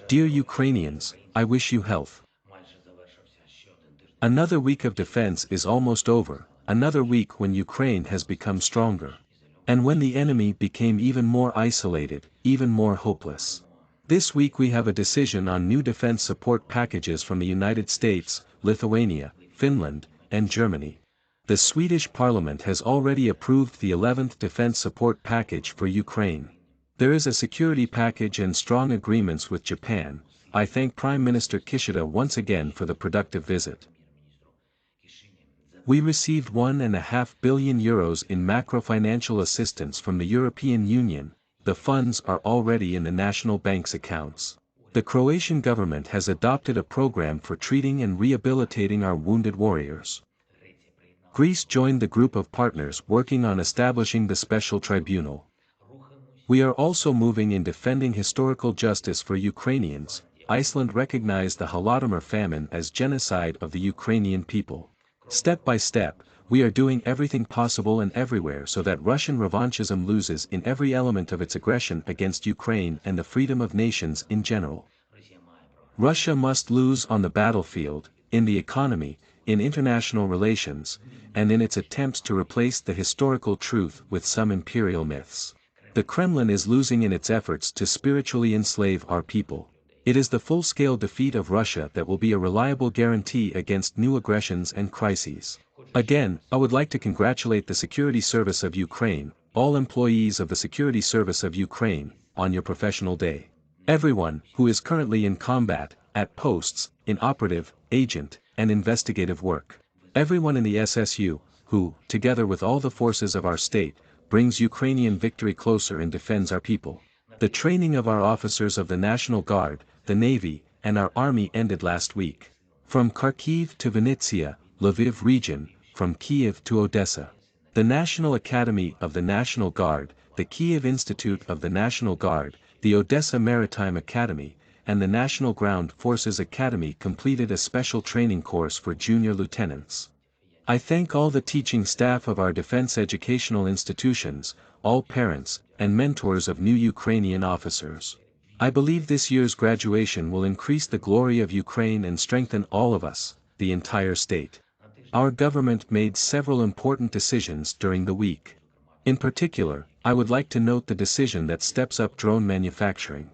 Dear Ukrainians, I wish you health. Another week of defense is almost over, another week when Ukraine has become stronger. And when the enemy became even more isolated, even more hopeless. This week we have a decision on new defense support packages from the United States, Lithuania, Finland, and Germany. The Swedish parliament has already approved the 11th defense support package for Ukraine. There is a security package and strong agreements with Japan. I thank Prime Minister Kishida once again for the productive visit. We received €1.5 billion in macro-financial assistance from the European Union. The funds are already in the national bank's accounts. The Croatian government has adopted a program for treating and rehabilitating our wounded warriors. Greece joined the group of partners working on establishing the special tribunal. We are also moving in defending historical justice for Ukrainians. Iceland recognized the Holodomor famine as genocide of the Ukrainian people. Step by step, we are doing everything possible and everywhere so that Russian revanchism loses in every element of its aggression against Ukraine and the freedom of nations in general. Russia must lose on the battlefield, in the economy, in international relations, and in its attempts to replace the historical truth with some imperial myths. The Kremlin is losing in its efforts to spiritually enslave our people. It is the full-scale defeat of Russia that will be a reliable guarantee against new aggressions and crises. Again, I would like to congratulate the Security Service of Ukraine, all employees of the Security Service of Ukraine, on your professional day. Everyone who is currently in combat, at posts, in operative, agent, and investigative work. Everyone in the SSU, who, together with all the forces of our state, brings Ukrainian victory closer and defends our people. The training of our officers of the National Guard, the Navy, and our Army ended last week. From Kharkiv to Vinnytsia, Lviv region, from Kiev to Odessa. The National Academy of the National Guard, the Kiev Institute of the National Guard, the Odessa Maritime Academy, and the National Ground Forces Academy completed a special training course for junior lieutenants. I thank all the teaching staff of our defense educational institutions, all parents, and mentors of new Ukrainian officers. I believe this year's graduation will increase the glory of Ukraine and strengthen all of us, the entire state. Our government made several important decisions during the week. In particular, I would like to note the decision that steps up drone manufacturing.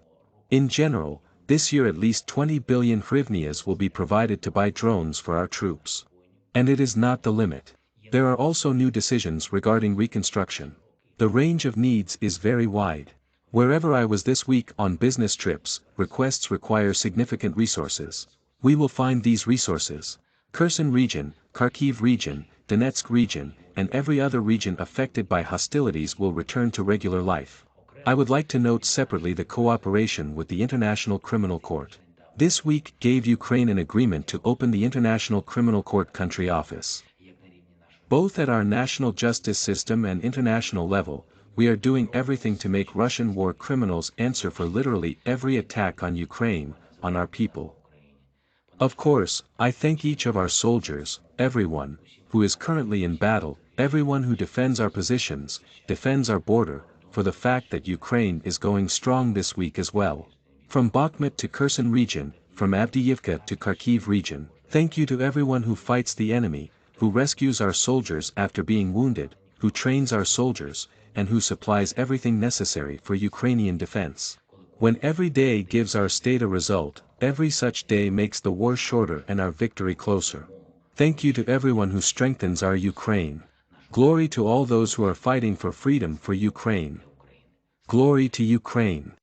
In general, this year at least 20 billion hryvnias will be provided to buy drones for our troops. And it is not the limit. There are also new decisions regarding reconstruction. The range of needs is very wide. Wherever I was this week on business trips, requests require significant resources. We will find these resources. Kherson region, Kharkiv region, Donetsk region, and every other region affected by hostilities will return to regular life. I would like to note separately the cooperation with the International Criminal Court. This week gave Ukraine an agreement to open the International Criminal Court country office. Both at our national justice system and international level, we are doing everything to make Russian war criminals answer for literally every attack on Ukraine, on our people. Of course, I thank each of our soldiers, everyone, who is currently in battle, everyone who defends our positions, defends our border, for the fact that Ukraine is going strong this week as well. From Bakhmut to Kherson region, from Avdiivka to Kharkiv region, thank you to everyone who fights the enemy, who rescues our soldiers after being wounded, who trains our soldiers, and who supplies everything necessary for Ukrainian defense. When every day gives our state a result, every such day makes the war shorter and our victory closer. Thank you to everyone who strengthens our Ukraine. Glory to all those who are fighting for freedom for Ukraine. Glory to Ukraine.